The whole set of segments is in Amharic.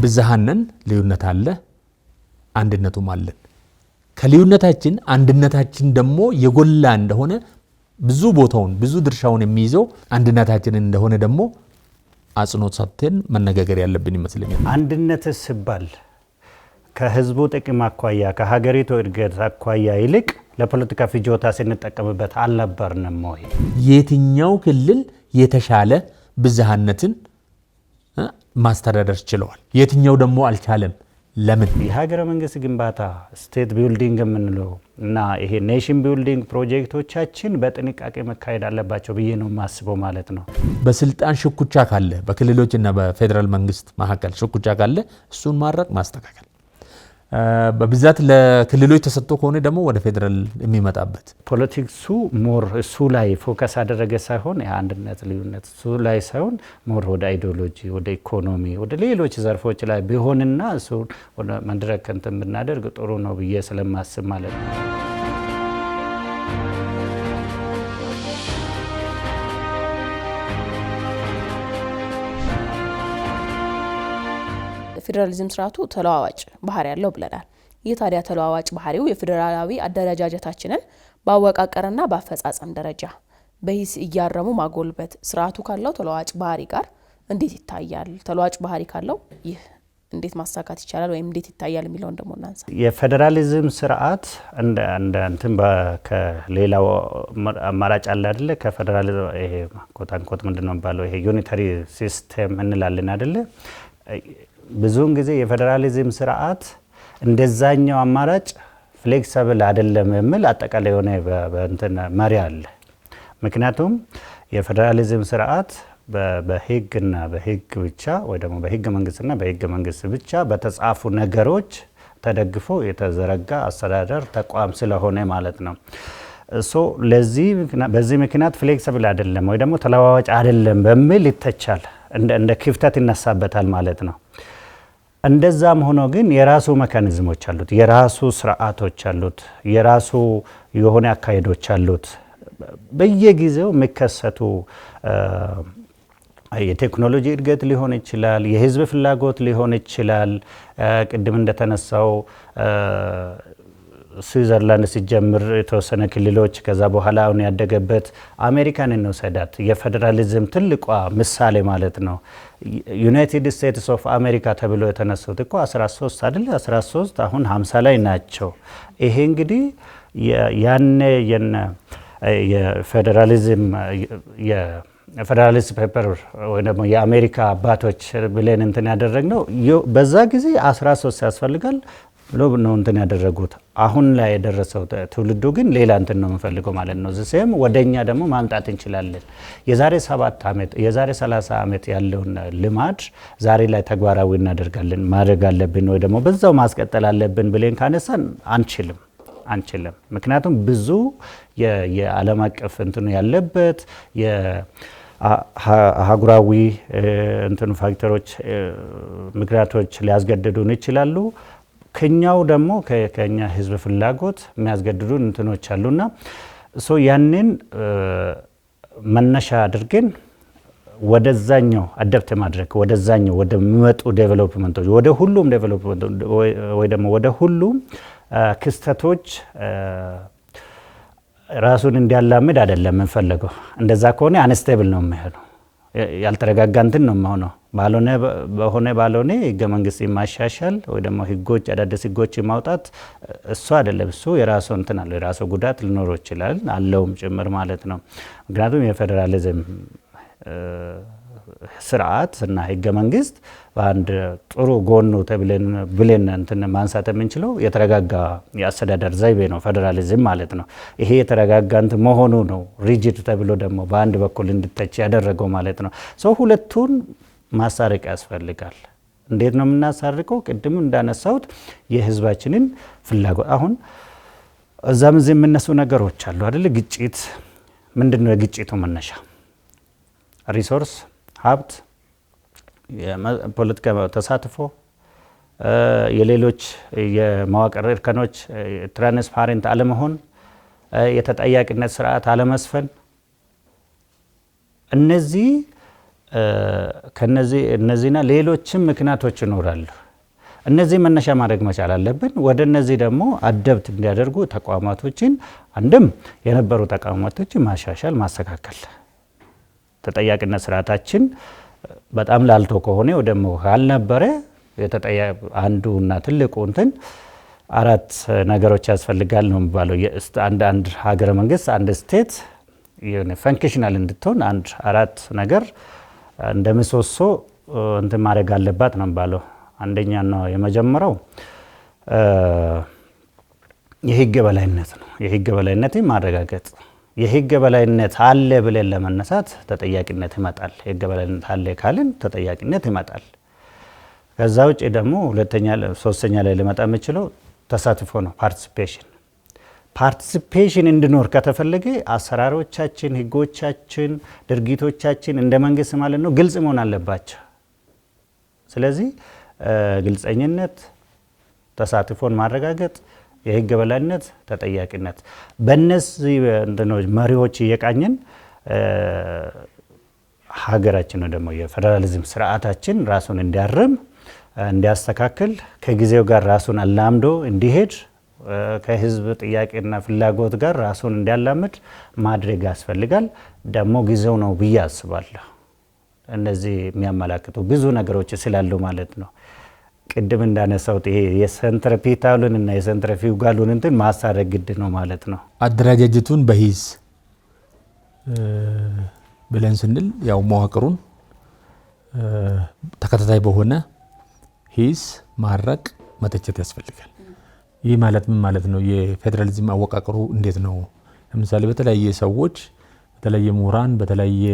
ብዝሃነን ልዩነት አለ አንድነቱም አለ ከልዩነታችን አንድነታችን ደግሞ የጎላ እንደሆነ ብዙ ቦታውን ብዙ ድርሻውን የሚይዘው አንድነታችን እንደሆነ ደግሞ አጽንኦት ሰጥተን መነጋገር ያለብን ይመስለኛል አንድነት ሲባል ከህዝቡ ጥቅም አኳያ ከሀገሪቱ እድገት አኳያ ይልቅ ለፖለቲካ ፍጆታ ስንጠቀምበት አልነበርንም ወይ የትኛው ክልል የተሻለ ብዝሃነትን ማስተዳደር ችለዋል የትኛው ደግሞ አልቻለም ለምን የሀገረ መንግስት ግንባታ ስቴት ቢልዲንግ የምንለው እና ይሄ ኔሽን ቢልዲንግ ፕሮጀክቶቻችን በጥንቃቄ መካሄድ አለባቸው ብዬ ነው ማስበው ማለት ነው በስልጣን ሽኩቻ ካለ በክልሎችና በፌደራል መንግስት መካከል ሽኩቻ ካለ እሱን ማረቅ ማስተካከል በብዛት ለክልሎች ተሰጥቶ ከሆነ ደግሞ ወደ ፌደራል የሚመጣበት ፖለቲክሱ ሞር እሱ ላይ ፎከስ አደረገ ሳይሆን የአንድነት ልዩነት እሱ ላይ ሳይሆን ሞር ወደ አይዲዮሎጂ ወደ ኢኮኖሚ ወደ ሌሎች ዘርፎች ላይ ቢሆንና እሱ ወደ መድረክ እንትን ብናደርግ ጥሩ ነው ብዬ ስለማስብ ማለት ነው ፌደራሊዝም ስርዓቱ ተለዋዋጭ ባህሪ ያለው ብለናል የታዲያ ተለዋዋጭ ባህሪው የፌደራላዊ አደረጃጀታችንን ባወቃቀርና ባፈጻጸም ደረጃ በሂስ እያረሙ ማጎልበት ስርዓቱ ካለው ተለዋዋጭ ባህሪ ጋር እንዴት ይታያል ተለዋዋጭ ባህሪ ካለው ይህ እንዴት ማሳካት ይቻላል ወይም እንዴት ይታያል የሚለው እንደሞናንሳ የፌደራሊዝም ስርዓት እንደ እንትን ከሌላው አማራጭ አለ አይደለ ከፌደራሊዝም ይሄ ኮታንኮት ምንድነው ባለው ይሄ ዩኒታሪ ሲስተም እንላለን አይደለ ብዙውን ጊዜ የፌደራሊዝም ስርዓት እንደዛኛው አማራጭ ፍሌክሲብል አይደለም የሚል አጠቃላይ የሆነ በእንትን መሪ አለ ምክንያቱም የፌደራሊዝም ስርዓት በህግና በህግ ብቻ ወይ ደግሞ በህግ መንግስትና በህግ መንግስት ብቻ በተጻፉ ነገሮች ተደግፎ የተዘረጋ አስተዳደር ተቋም ስለሆነ ማለት ነው በዚህ ምክንያት ፍሌክሲብል አይደለም ወይ ደግሞ ተለዋዋጭ አይደለም በሚል ይተቻል እንደ ክፍተት ይነሳበታል ማለት ነው እንደዛም ሆኖ ግን የራሱ ሜካኒዝሞች አሉት የራሱ ስርዓቶች አሉት የራሱ የሆነ አካሄዶች አሉት በየጊዜው መከሰቱ የቴክኖሎጂ እድገት ሊሆን ይችላል የህዝብ ፍላጎት ሊሆን ይችላል ቅድም እንደተነሳው ስዊዘርላንድ ሲጀምር የተወሰነ ክልሎች ከዛ በኋላ አሁን ያደገበት አሜሪካን ነው ሰዳት የፌደራሊዝም ትልቋ ምሳሌ ማለት ነው ዩናይትድ ስቴትስ ኦፍ አሜሪካ ተብሎ የተነሱት እኮ 13 አይደል 13 አሁን 50 ላይ ናቸው ይሄ እንግዲህ ያኔ የፌደራሊዝም የፌደራሊስት ፔፐር ወይ ደግሞ የአሜሪካ አባቶች ብለን እንትን ያደረግነው በዛ ጊዜ 13 ያስፈልጋል ብሎ ነው እንትን ያደረጉት አሁን ላይ የደረሰው ትውልዱ ግን ሌላ እንትን ነው የምፈልገው ማለት ነው ዘሴም ወደኛ ደግሞ ማምጣት እንችላለን የዛሬ 7 አመት የዛሬ 30 አመት ያለውን ልማድ ዛሬ ላይ ተግባራዊ እናደርጋለን ማድረግ አለብን ወይ ደግሞ በዛው ማስቀጠል አለብን ብለን ካነሳን አንችልም ምክንያቱም ብዙ የዓለም አቀፍ እንትን ያለበት የሀገራዊ እንትን ፋክተሮች ምክንያቶች ሊያስገድዱን ይችላሉ ከኛው ደግሞ ከኛ ህዝብ ፍላጎት የሚያስገድዱን እንትኖች አሉና ያንን መነሻ አድርገን ወደዛኛው አዳፕት ማድረግ ወደዛኛው ወደሚመጡ ዴቨሎፕመንቶች ወደ ሁሉም ዴቨሎፕመንት ወይ ደግሞ ወደ ሁሉም ክስተቶች ራሱን እንዲያላምድ አይደለም እንፈልገው እንደዛ ከሆነ አንስቴብል ነው የሚሆነው ያልተረጋጋ እንትን ነው የሚሆነው ባልሆነ ህገ መንግስት ማሻሻል ወይ ደግሞ ህጎች አዳዲስ ህጎች ማውጣት እሱ አይደለም እሱ የራሱ እንትን አለው የራሱ ጉዳት ሊኖረው ይችላል አለውም ጭምር ማለት ነው ምክንያቱም የፌደራሊዝም ስርዓት እና ህገ መንግስት በአንድ ጥሩ ጎኑ ብለን እንትን ማንሳት የምንችለው የተረጋጋ የአስተዳደር ዘይቤ ነው ፌደራሊዝም ማለት ነው ይሄ የተረጋጋ እንትን መሆኑ ነው ሪጂድ ተብሎ ደግሞ በአንድ በኩል እንድትተች ያደረገው ማለት ነው ሁለቱን ማሳረቅ ያስፈልጋል እንዴት ነው የምናሳርቀው ቅድም እንዳነሳውት የህዝባችንን ፍላጎት አሁን እዛም እዚህ የምነሱ ነገሮች አሉ አይደል ግጭት ምንድነው የግጭቱ መነሻ ሪሶርስ ሀብት የፖለቲካ ተሳትፎ የሌሎች የመዋቅር እርከኖች ትራንስፓረንት አለመሆን የተጠያቂነት ስርዓት አለመስፈን እነዚህ እነዚህና ሌሎችም ምክንያቶች ይኖራሉ። እነዚህ መነሻ ማድረግ መቻል አለብን። ወደ እነዚህ ደግሞ አደብት እንዲያደርጉ ተቋማቶችን አንድም የነበሩ ተቋማቶችን ማሻሻል፣ ማስተካከል፣ ተጠያቂነት ስርዓታችን በጣም ላልቶ ከሆነ ደግሞ ካልነበረ አንዱና ትልቁ እንትን 4 ነገሮች ያስፈልጋል ነው የሚባለው። አንድ ሀገረ መንግስት አንድ ስቴት ፈንክሽናል እንድትሆን 4 ነገር እንደ ምሰሶ እንትን ማድረግ አለባት ነው የሚባለው። አንደኛ ነው የመጀመሪያው የህግ በላይነት ነው። የህግ በላይነትን ማረጋገጥ። የህግ በላይነት አለ ብለን ለመነሳት ተጠያቂነት ይመጣል። የህግ በላይነት አለ ካልን ተጠያቂነት ይመጣል። ከዛ ውጭ ደግሞ ሶስተኛ ላይ ሊመጣ የሚችለው ተሳትፎ ነው። ፓርቲሲፔሽን እንዲኖር ከተፈለገ አሰራሮቻችን፣ ህጎቻችን፣ ድርጊቶቻችን እንደ መንግስት ማለት ነው ግልጽ መሆን አለባቸው። ስለዚህ ግልጸኝነት፣ ተሳትፎን ማረጋገጥ፣ የህግ በላይነት፣ ተጠያቂነት በእነዚህ መሪዎች እየቃኘን ሀገራችን ደግሞ የፌዴራሊዝም ስርዓታችን ራሱን እንዲያርም፣ እንዲያስተካክል፣ ከጊዜው ጋር ራሱን አላምዶ እንዲሄድ፣ ከህዝብ ጥያቄና ፍላጎት ጋር ራሱን እንዲያላምድ ማድረግ ያስፈልጋል። ደግሞ ጊዜው ነው ብዬ አስባለሁ። እነዚህ የሚያመላክቱ ብዙ ነገሮች ስላሉ ማለት ነው። ቅድም እንዳነሳሁት ይሄ የሴንትሪፒታሉን እና የሴንትሪፊውጋሉን እንትን ማሳረግ ግድ ነው ማለት ነው። አደረጃጀቱን በሂስ ብለን ስንል ያው መዋቅሩን ተከታታይ በሆነ ሂስ ማረቅ መተቸት ያስፈልጋል። ይህ ማለት ምን ማለት ነው? የፌዴራሊዝም አወቃቀሩ እንዴት ነው? ለምሳሌ በተለያየ ሰዎች፣ በተለያየ ምሁራን፣ በተለያየ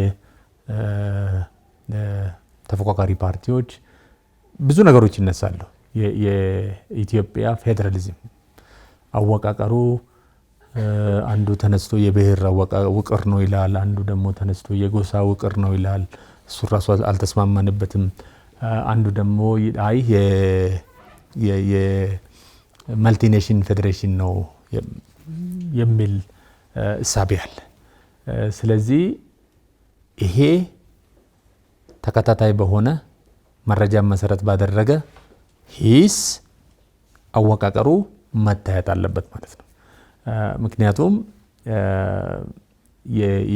ተፎካካሪ ፓርቲዎች ብዙ ነገሮች ይነሳሉ። የኢትዮጵያ ፌዴራሊዝም አወቃቀሩ አንዱ ተነስቶ የብሔር ውቅር ነው ይላል፣ አንዱ ደግሞ ተነስቶ የጎሳ ውቅር ነው ይላል። እሱ ራሱ አልተስማማንበትም። አንዱ ደግሞ አይ የመልቲኔሽን ፌዴሬሽን ነው የሚል እሳቤ አለ። ስለዚህ ይሄ ተከታታይ በሆነ መረጃ መሰረት ባደረገ ሂስ አወቃቀሩ መታየት አለበት ማለት ነው። ምክንያቱም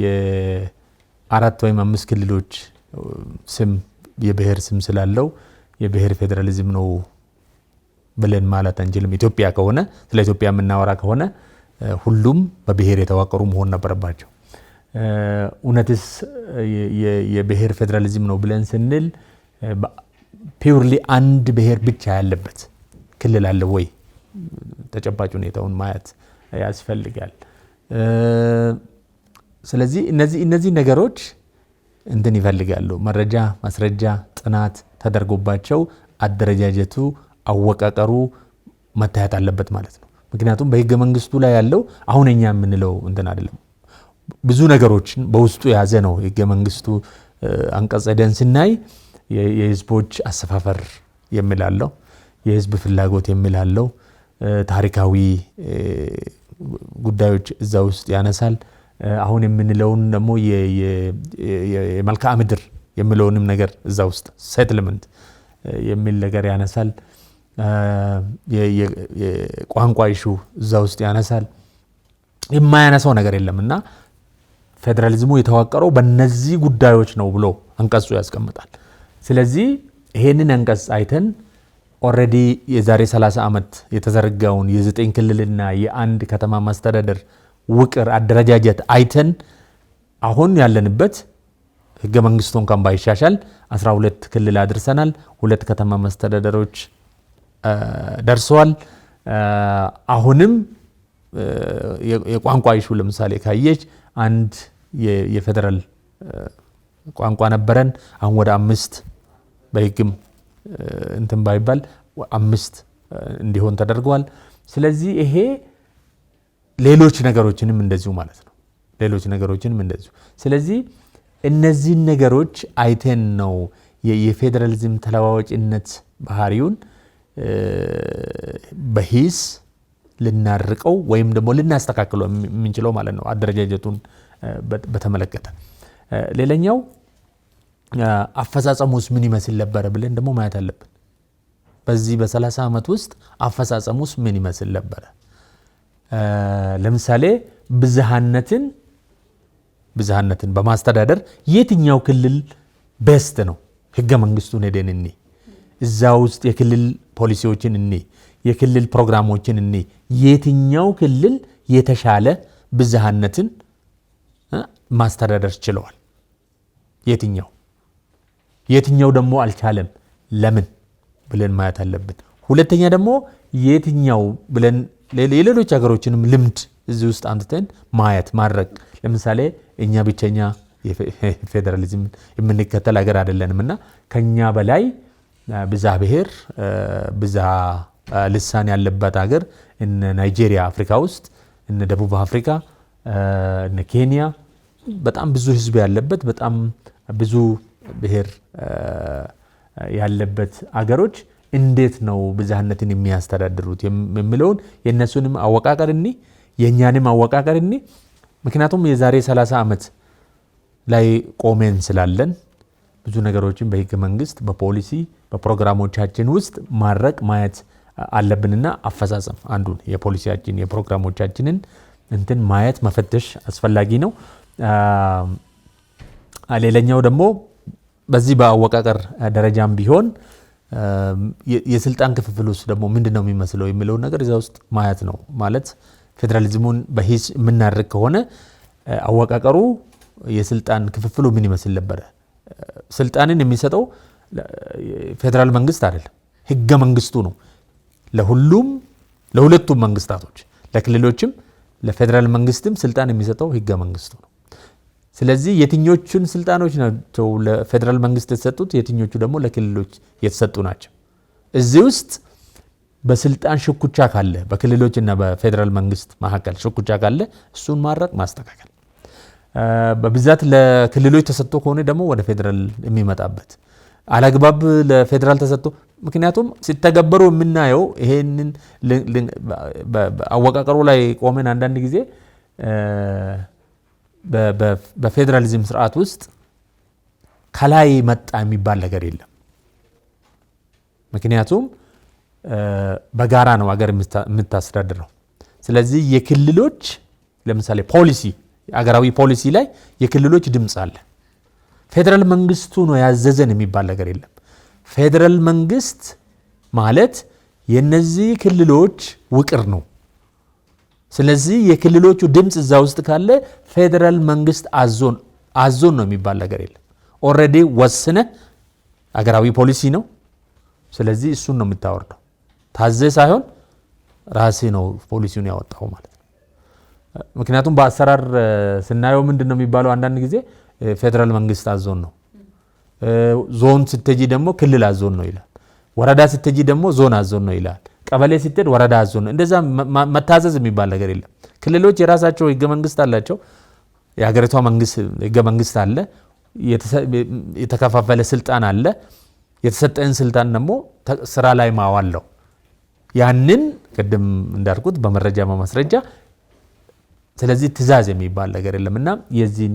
የ4 ወይም 5 ክልሎች ስም የብሔር ስም ስላለው የብሔር ፌዴራሊዝም ነው ብለን ማለት አንችልም። ኢትዮጵያ ከሆነ ስለ ኢትዮጵያ የምናወራ ከሆነ ሁሉም በብሔር የተዋቀሩ መሆን ነበረባቸው። እውነትስ የብሔር ፌዴራሊዝም ነው ብለን ስንል ፒውርሊ አንድ ብሔር ብቻ ያለበት ክልል አለ ወይ? ተጨባጭ ሁኔታውን ማየት ያስፈልጋል። ስለዚህ እነዚህ ነገሮች እንትን ይፈልጋሉ። መረጃ፣ ማስረጃ፣ ጥናት ተደርጎባቸው አደረጃጀቱ አወቃቀሩ መታየት አለበት ማለት ነው። ምክንያቱም በህገ መንግስቱ ላይ ያለው አሁን እኛ የምንለው እንትን አይደለም። ብዙ ነገሮችን በውስጡ የያዘ ነው። ህገ መንግስቱ አንቀጸ ደን ስናይ የህዝቦች አሰፋፈር የሚላለው፣ የህዝብ ፍላጎት የሚላለው፣ ታሪካዊ ጉዳዮች እዛ ውስጥ ያነሳል። አሁን የምንለውን ደግሞ የመልክዓ ምድር የሚለውንም ነገር እዛ ውስጥ ሴትልመንት የሚል ነገር ያነሳል። የቋንቋ ኢሹ እዛ ውስጥ ያነሳል። የማያነሳው ነገር የለም እና ፌዴራሊዝሙ የተዋቀረው በእነዚህ ጉዳዮች ነው ብሎ አንቀጹ ያስቀምጣል። ስለዚህ ይሄንን አንቀጽ አይተን ኦልሬዲ የዛሬ 30 ዓመት የተዘረጋውን የ9 ክልልና የ1 ከተማ ማስተዳደር ውቅር አደረጃጀት አይተን አሁን ያለንበት ህገ መንግስቱ እንኳን ባይሻሻል 12 ክልል አድርሰናል። 2 ከተማ ማስተዳደሮች ደርሰዋል። አሁንም የቋንቋ ኢሹ ለምሳሌ ካየች አንድ የፌደራል ቋንቋ ነበረን። አሁን ወደ 5 በህግም እንትን ባይባል 5 እንዲሆን ተደርጓል። ስለዚህ ይሄ ሌሎች ነገሮችንም እንደዚሁ ማለት ነው። ሌሎች ነገሮችንም እንደዚሁ። ስለዚህ እነዚህን ነገሮች አይተን ነው የፌዴራሊዝም ተለዋዋጭነት ባህሪውን በሂስ ልናርቀው ወይም ደግሞ ልናስተካክለው የምንችለው ማለት ነው። አደረጃጀቱን በተመለከተ ሌላኛው አፈጻጸሙስ ምን ይመስል ነበር ብለን ደግሞ ማየት አለብን። በዚህ በ30 ዓመት ውስጥ አፈጻጸሙስ ምን ይመስል ነበር? ለምሳሌ ብዝሃነትን በማስተዳደር የትኛው ክልል ቤስት ነው? ህገ መንግስቱን ሄደን እኔ እዛ ውስጥ የክልል ፖሊሲዎችን እኔ የክልል ፕሮግራሞችን እኔ የትኛው ክልል የተሻለ ብዝሃነትን ማስተዳደር ችለዋል? የትኛው ደግሞ አልቻለም? ለምን ብለን ማየት አለብን። ሁለተኛ ደግሞ የትኛው ብለን የሌሎች ሀገሮችንም ልምድ እዚህ ውስጥ አንተን ማድረግ። ለምሳሌ እኛ ብቸኛ ፌደራሊዝም የምንከተል ሀገር አይደለንም እና ከኛ በላይ ብዝሃ ብሔር ብዝሃ ልሳን ያለበት ሀገር እነ ናይጄሪያ አፍሪካ ውስጥ፣ እነ ደቡብ አፍሪካ፣ እነ ኬንያ በጣም ብዙ ህዝብ ያለበት በጣም ብዙ ብሔር ያለበት አገሮች እንዴት ነው ብዝሃነትን የሚያስተዳድሩት የሚለውን የነሱንም አወቃቀር የኛንም አወቃቀር ምክንያቱም የዛሬ 30 ዓመት ላይ ቆመን ስላለን ብዙ ነገሮችን በህገ መንግስት በፖሊሲ በፕሮግራሞቻችን ውስጥ ማየት አለብንና አፈጻጸም አንዱን የፖሊሲያችን የፕሮግራሞቻችንን ማየት መፈተሽ አስፈላጊ ነው። ሌላኛው ደግሞ በዚህ በአወቃቀር ደረጃም ቢሆን የስልጣን ክፍፍል ውስጥ ደግሞ ምንድነው የሚመስለው የሚለው ነገር እዛ ውስጥ ማየት ነው። ማለት ፌደራሊዝሙን በሂስ የምናደርግ ከሆነ አወቃቀሩ የስልጣን ክፍፍሉ ምን ይመስል ነበር? ስልጣንን የሚሰጠው ፌደራል መንግስት አይደለም፣ ህገ መንግስቱ ነው። ለሁለቱም መንግስታቶች ለክልሎችም ለፌደራል መንግስትም ስልጣን የሚሰጠው ህገ መንግስቱ ነው። ስለዚህ የትኞቹን ስልጣኖች ናቸው ለፌደራል መንግስት የተሰጡት፣ የትኞቹ ደግሞ ለክልሎች የተሰጡ ናቸው? እዚህ ውስጥ በስልጣን ሽኩቻ ካለ በክልሎችና በፌደራል መንግስት መካከል ሽኩቻ ካለ እሱን ማስተካከል፣ በብዛት ለክልሎች ተሰጥቶ ከሆነ ደግሞ ወደ ፌደራል የሚመጣበት አላግባብ ለፌደራል ተሰጥቶ ምክንያቱም ሲተገበሩ የምናየው ይሄንን አወቃቀሩ ላይ ቆመን አንዳንድ ጊዜ በፌደራሊዝም ስርዓት ውስጥ ከላይ መጣ የሚባል ነገር የለም። ምክንያቱም በጋራ ነው ሀገር የምታስተዳድረው። ስለዚህ የክልሎች ለምሳሌ አገራዊ ፖሊሲ ላይ የክልሎች ድምፅ አለ። ፌደራል መንግስቱ ነው ያዘዘን የሚባል ነገር የለም። ፌደራል መንግስት ማለት የነዚህ ክልሎች ውቅር ነው። ስለዚህ የክልሎቹ ድምፅ እዛ ውስጥ ካለ ፌደራል መንግስት አዞን ነው የሚባል ነገር የለም። ኦልሬዲ ወስነ አገራዊ ፖሊሲ ነው። ስለዚህ እሱን ነው የምታወርደው። ታዘ ሳይሆን ራሴ ነው ፖሊሲውን ያወጣው ማለት ነው። ምክንያቱም በአሰራር ስናየው ምንድን ነው የሚባለው አንዳንድ ጊዜ ፌደራል መንግስት አዞን ነው፣ ዞን ስትጂ ደግሞ ክልል አዞን ነው ይላል፣ ወረዳ ስትጂ ደግሞ ዞን አዞን ነው ይላል፣ ቀበሌ ስትሄድ ወረዳ አዞን ነው። እንደዛ መታዘዝ የሚባል ነገር የለም። ክልሎች የራሳቸው ህገ መንግስት አላቸው። የሀገሪቷ ህገ መንግስት አለ፣ የተከፋፈለ ስልጣን አለ። የተሰጠን ስልጣን ደግሞ ስራ ላይ ማዋል ነው። ያንን ቅድም እንዳልኩት በመረጃ በማስረጃ ስለዚህ ትእዛዝ የሚባል ነገር የለምና የዚህን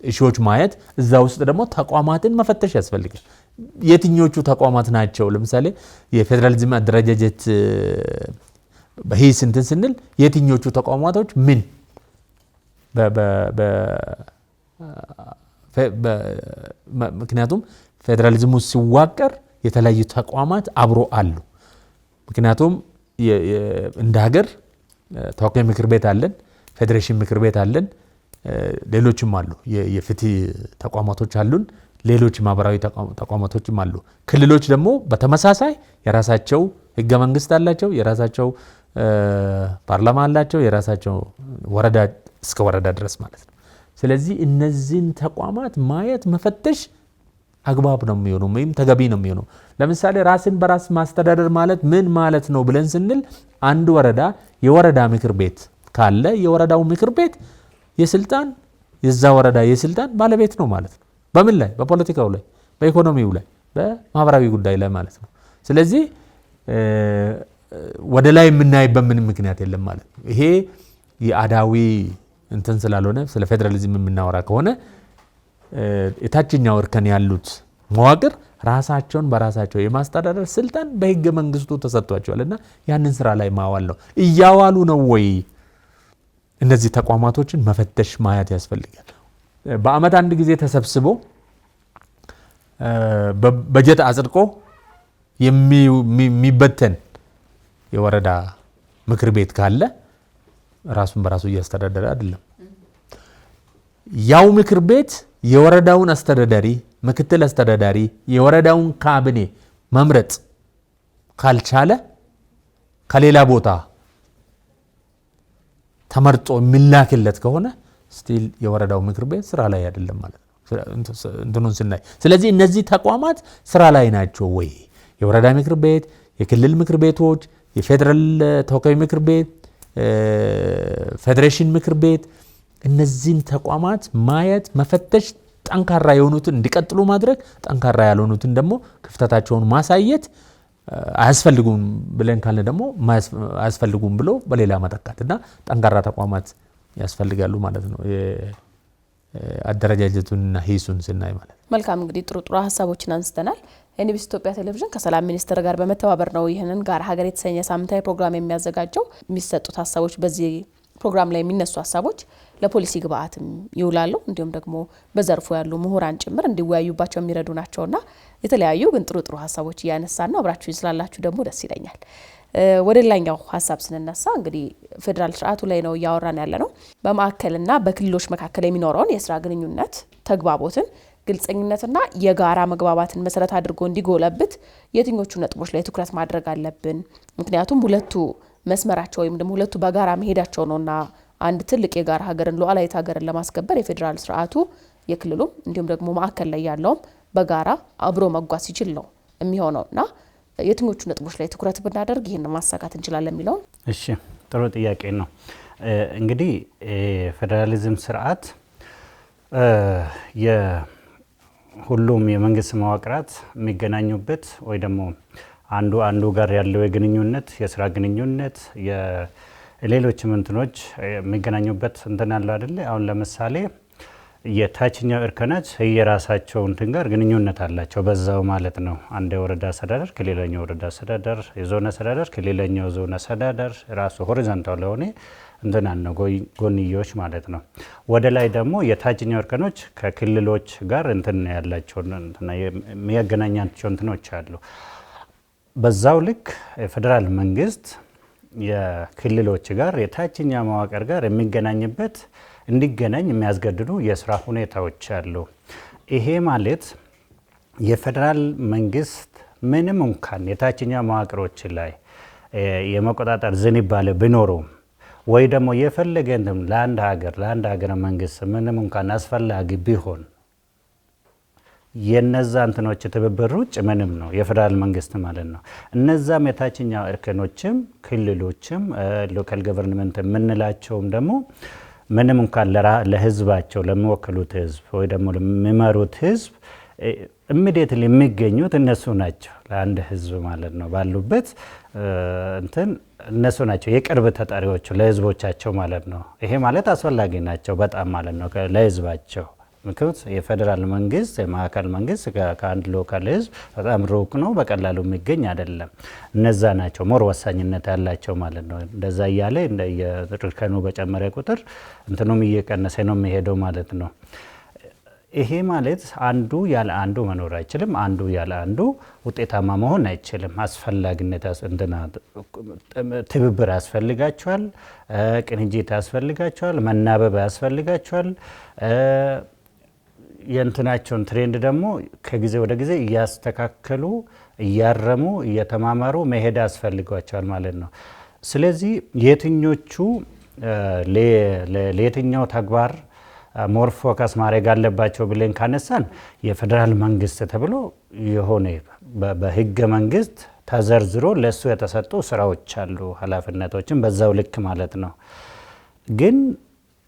እሺዎች ማየት እዛ ውስጥ ደግሞ ተቋማትን መፈተሽ ያስፈልጋል። የትኞቹ ተቋማት ናቸው? ለምሳሌ የፌደራሊዝም አደረጃጀት በሂስ ስንል የትኞቹ ተቋማቶች ምን ምክንያቱም ፌደራሊዝሙ ሲዋቀር የተለያዩ ተቋማት አብሮ አሉ። ምክንያቱም እንደ ሀገር ተወካይ ምክር ቤት አለን፣ ፌዴሬሽን ምክር ቤት አለን፣ ሌሎችም አሉ፣ የፍትህ ተቋማቶች አሉን፣ ሌሎች ማህበራዊ ተቋማቶችም አሉ። ክልሎች ደግሞ በተመሳሳይ የራሳቸው ህገ መንግስት አላቸው፣ የራሳቸው ፓርላማ አላቸው፣ የራሳቸው ወረዳ እስከ ወረዳ ድረስ ማለት ነው። ስለዚህ እነዚህን ተቋማት ማየት መፈተሽ አግባብ ነው የሚሆነው ወይም ተገቢ ነው የሚሆነው። ለምሳሌ ራስን በራስ ማስተዳደር ማለት ምን ማለት ነው ብለን ስንል አንድ ወረዳ የወረዳ ምክር ቤት ካለ የወረዳው ምክር ቤት የስልጣን የዛ ወረዳ የስልጣን ባለቤት ነው ማለት ነው። በምን ላይ? በፖለቲካው ላይ፣ በኢኮኖሚው ላይ፣ በማህበራዊ ጉዳይ ላይ ማለት ነው። ስለዚህ ወደ ላይ የምናይበት ምንም ምክንያት የለም ማለት ነው። ይሄ የአዳዊ እንትን ስላልሆነ ስለ ፌደራሊዝም የምናወራ ከሆነ የታችኛው እርከን ያሉት መዋቅር ራሳቸውን በራሳቸው የማስተዳደር ስልጣን በህገ መንግስቱ ተሰጥቷቸዋልና ያንን ስራ ላይ ማዋል ነው። እያዋሉ ነው ወይ? እነዚህ ተቋማቶችን መፈተሽ ማየት ያስፈልጋል። በአመት አንድ ጊዜ ተሰብስቦ በጀት አጽድቆ የሚበተን የወረዳ ምክር ቤት ካለ ራሱን በራሱ እያስተዳደረ አይደለም። ያው ምክር ቤት የወረዳውን አስተዳዳሪ፣ ምክትል አስተዳዳሪ፣ የወረዳውን ካቢኔ መምረጥ ካልቻለ ከሌላ ቦታ ተመርጦ የሚላክለት ከሆነ ስቲል የወረዳው ምክር ቤት ስራ ላይ አይደለም ማለት ነው እንትኑን ስናይ። ስለዚህ እነዚህ ተቋማት ስራ ላይ ናቸው ወይ? የወረዳ ምክር ቤት፣ የክልል ምክር ቤቶች፣ የፌዴራል ተወካዮች ምክር ቤት፣ ፌዴሬሽን ምክር ቤት፣ እነዚህን ተቋማት ማየት፣ መፈተሽ፣ ጠንካራ የሆኑትን እንዲቀጥሉ ማድረግ፣ ጠንካራ ያልሆኑትን ደግሞ ክፍተታቸውን ማሳየት፣ አያስፈልጉም ብለን ካለ ደግሞ አያስፈልጉም ብሎ በሌላ መተካት እና ጠንካራ ተቋማት ያስፈልጋሉ ማለት ነው። አደረጃጀቱንና ሂሱን ስናይ ማለት ነው። መልካም እንግዲህ ጥሩ ሀሳቦችን አንስተናል። ኤንቢሲ ኢትዮጵያ ቴሌቪዥን ከሰላም ሚኒስቴር ጋር በመተባበር ነው ይህንን ጋር ሀገር የተሰኘ ሳምንታዊ ፕሮግራም የሚያዘጋጀው። የሚሰጡት ሀሳቦች በዚህ ፕሮግራም ላይ የሚነሱ ሀሳቦች ለፖሊሲ ግብአትም ይውላሉ። እንዲሁም ደግሞ በዘርፉ ያሉ ምሁራን ጭምር እንዲወያዩባቸው የሚረዱ ናቸውና የተለያዩ ግን ጥሩ ሀሳቦች እያነሳን ነው። አብራችሁ ስላላችሁ ደግሞ ደስ ይለኛል። ወደ ሌላኛው ሀሳብ ስንነሳ እንግዲህ ፌዴራል ስርዓቱ ላይ ነው እያወራን ያለ ነው። በማዕከልና በክልሎች መካከል የሚኖረውን የስራ ግንኙነት ተግባቦትን፣ ግልጸኝነትና የጋራ መግባባትን መሰረት አድርጎ እንዲጎለብት የትኞቹ ነጥቦች ላይ ትኩረት ማድረግ አለብን? ምክንያቱም ሁለቱ መስመራቸው ወይም ደግሞ ሁለቱ በጋራ መሄዳቸው ነውና አንድ ትልቅ የጋራ ሀገርን ሉዓላዊት ሀገርን ለማስከበር የፌዴራል ስርዓቱ የክልሉም እንዲሁም ደግሞ ማዕከል ላይ ያለውም በጋራ አብሮ መጓዝ ሲችል ነው የሚሆነውና የትኞቹ ነጥቦች ላይ ትኩረት ብናደርግ ይህን ማሳካት እንችላለን የሚለው። እሺ፣ ጥሩ ጥያቄ ነው። እንግዲህ የፌዴራሊዝም ስርዓት ሁሉም የመንግስት መዋቅራት የሚገናኙበት ወይ ደግሞ አንዱ ጋር ያለው የግንኙነት የስራ ግንኙነት የሌሎችም እንትኖች የሚገናኙበት እንትን አለው አይደለ? አሁን ለምሳሌ የታችኛው እርከናች የራሳቸው እንትን ጋር ግንኙነት አላቸው በዛው ማለት ነው። አንድ የወረዳ አስተዳደር ከሌላኛው ወረዳ አስተዳደር፣ የዞን አስተዳደር ከሌላኛው ዞን አስተዳደር ራሱ ሆሪዞንታል ለሆነ እንትን ነው ጎንዮሽ ማለት ነው። ወደ ላይ ደግሞ የታችኛው እርከኖች ከክልሎች ጋር እንትን ያላቸው እንትና የሚያገናኛቸው እንትኖች አሉ። በዛው ልክ የፌዴራል መንግስት የክልሎች ጋር የታችኛ መዋቅር ጋር የሚገናኝበት እንዲገናኝ የሚያስገድዱ የስራ ሁኔታዎች አሉ። ይሄ ማለት የፌዴራል መንግስት ምንም እንኳን የታችኛ መዋቅሮች ላይ የመቆጣጠር ዝንባሌ ቢኖረውም ወይ ደግሞ የፈለገ ለአንድ ሀገር መንግስት ምንም እንኳን አስፈላጊ ቢሆን የነዛ እንትኖች ትብብር ውጭ ምንም ነው የፌዴራል መንግስት ማለት ነው። እነዛም የታችኛው እርከኖችም ክልሎችም ሎካል ገቨርንመንት የምንላቸውም ደግሞ ምንም እንኳን ለህዝባቸው ለሚወክሉት ህዝብ ወይ ደግሞ ለሚመሩት ህዝብ ኢሚዲየትሊ የሚገኙት እነሱ ናቸው። ለአንድ ህዝብ ማለት ነው ባሉበት እንትን እነሱ ናቸው የቅርብ ተጠሪዎቹ ለህዝቦቻቸው ማለት ነው። ይሄ ማለት አስፈላጊ ናቸው በጣም ማለት ነው ለህዝባቸው። ምክንያት የፌዴራል መንግስት የማዕከል መንግስት ከአንድ ሎካል ህዝብ በጣም ሩቅ ነው፣ በቀላሉ የሚገኝ አይደለም። እነዛ ናቸው ሞር ወሳኝነት ያላቸው ማለት ነው። እንደዛ እያለ የእርከኑ በጨመረ ቁጥር እንትኑም እየቀነሰ ነው የሚሄደው ማለት ነው። ይሄ ማለት አንዱ ያለ አንዱ መኖር አይችልም። አንዱ ያለ አንዱ ውጤታማ መሆን አይችልም። አስፈላጊነት ትብብር ያስፈልጋቸዋል፣ ቅንጅት ያስፈልጋቸዋል፣ መናበብ ያስፈልጋቸዋል። የእንትናቸውን ትሬንድ ደግሞ ከጊዜ ወደ ጊዜ እያስተካከሉ እያረሙ እየተማማሩ መሄድ ያስፈልጓቸዋል ማለት ነው። ስለዚህ የትኞቹ ለየትኛው ተግባር ሞር ፎከስ ማድረግ አለባቸው ብለን ካነሳን የፌዴራል መንግስት ተብሎ የሆነ በህገ መንግስት ተዘርዝሮ ለሱ የተሰጡ ስራዎች አሉ፣ ኃላፊነቶችን በዛው ልክ ማለት ነው። ግን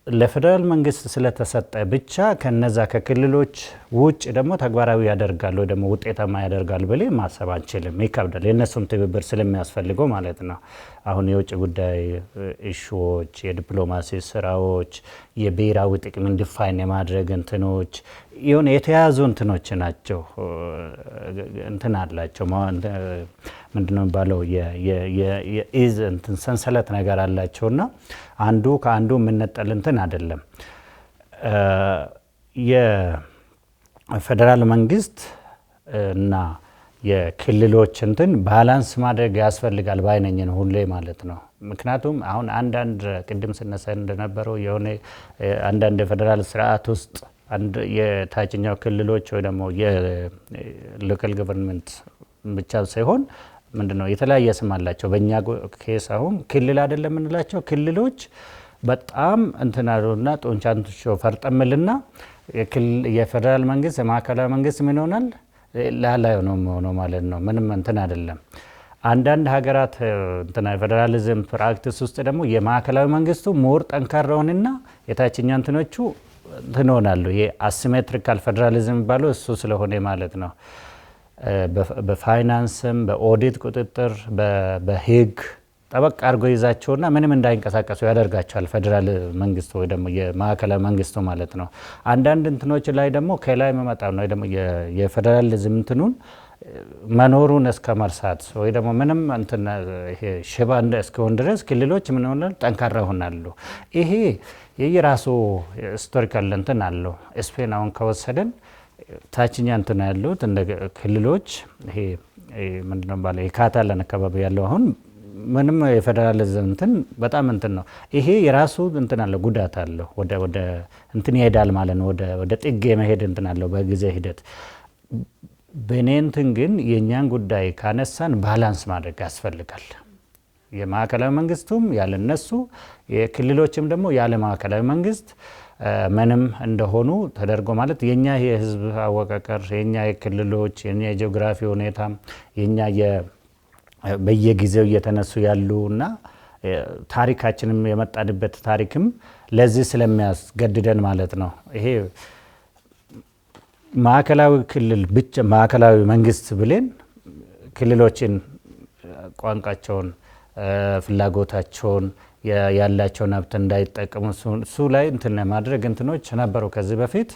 ለፌዴራል መንግስት ስለተሰጠ ብቻ ከነዛ ከክልሎች ውጭ ደግሞ ተግባራዊ ያደርጋሉ ወይ ደግሞ ውጤታማ ያደርጋሉ ብለን ማሰብ አንችልም፣ ይከብዳል። የእነሱም ትብብር ስለሚያስፈልገው ማለት ነው። አሁን የውጭ ጉዳይ ኢሹዎች፣ የዲፕሎማሲ ስራዎች፣ የብሔራዊ ጥቅም ዲፋይን የማድረግ እንትኖች የሆነ የተያዙ እንትኖች ናቸው። እንትን አላቸው ምንድነው የሚባለው የኢዝ እንትን ሰንሰለት ነገር አላቸውና አንዱ ከአንዱ የምነጠል እንትን አይደለም። የፌዴራል መንግስት እና የክልሎች እንትን ባላንስ ማድረግ ያስፈልጋል ባይነኝ ነው ሁሌ ማለት ነው። ምክንያቱም አሁን አንዳንድ ቅድም ስነሳ እንደነበረው የሆነ አንዳንድ የፌዴራል ስርዓት ውስጥ የታችኛው ክልሎች ወይ ደግሞ የሎካል ገቨርንመንት ብቻ ሳይሆን ምንድነው የተለያየ ስም አላቸው። በእኛ ኬስ አሁን ክልል አይደለም የምንላቸው ክልሎች በጣም እንትናሉና ጦንቻንቾ ፈርጠምልና የፌዴራል መንግስት የማዕከላዊ መንግስት ምን ይሆናል ላላ ነው ማለት ነው። ምንም እንትን አይደለም። አንዳንድ ሀገራት እንትና የፌዴራሊዝም ፕራክቲስ ውስጥ ደግሞ የማዕከላዊ መንግስቱ ሞር ጠንካራውንና የታችኛ እንትኖቹ እንትን ይሆናሉ። ይሄ አሲሜትሪካል ፌዴራሊዝም የሚባለው እሱ ስለሆነ ማለት ነው። በፋይናንስም በኦዲት ቁጥጥር በህግ ጠበቅ አድርጎ ይዛቸውና ምንም እንዳይንቀሳቀሱ ያደርጋቸዋል ፌዴራል መንግስቱ ወይ ደግሞ የማዕከላዊ መንግስቱ ማለት ነው። አንዳንድ እንትኖች ላይ ደግሞ ከላይ መመጣ ነው ወይ ደግሞ የፌዴራሊዝም እንትኑን መኖሩን እስከ መርሳት ወይ ደግሞ ምንም እንትን ይሄ ሽባ እስከሆን ድረስ ክልሎች ምን ሆናሉ ጠንካራ ይሆናሉ። ይሄ የራሱ ሂስቶሪካል እንትን አለው። ስፔን አሁን ከወሰደን ታችኛ እንትን ያሉት እንደ ክልሎች ይሄ ምንድነው ባለ የካታላን አካባቢ ያለው አሁን ምንም የፌዴራሊዝም እንትን በጣም እንትን ነው። ይሄ የራሱ እንትን አለው ጉዳት አለው። ወደ እንትን ይሄዳል ማለት ነው። ወደ ጥግ የመሄድ እንትን አለው በጊዜ ሂደት። በእኔ እንትን ግን የእኛን ጉዳይ ካነሳን ባላንስ ማድረግ ያስፈልጋል። የማዕከላዊ መንግስቱም ያለ እነሱ የክልሎችም ደግሞ ያለ ማዕከላዊ መንግስት ምንም እንደሆኑ ተደርጎ ማለት የኛ የህዝብ አወቃቀር የኛ የክልሎች የኛ የጂኦግራፊ ሁኔታ የኛ በየጊዜው እየተነሱ ያሉና ታሪካችንም የመጣንበት ታሪክም ለዚህ ስለሚያስገድደን ማለት ነው። ይሄ ማዕከላዊ ክልል ብቻ ማዕከላዊ መንግስት ብለን ክልሎችን ቋንቋቸውን ፍላጎታቸውን ያላቸውን ሀብት እንዳይጠቀሙ እሱ ላይ እንትን ማድረግ እንትኖች ነበሩ ከዚህ በፊት።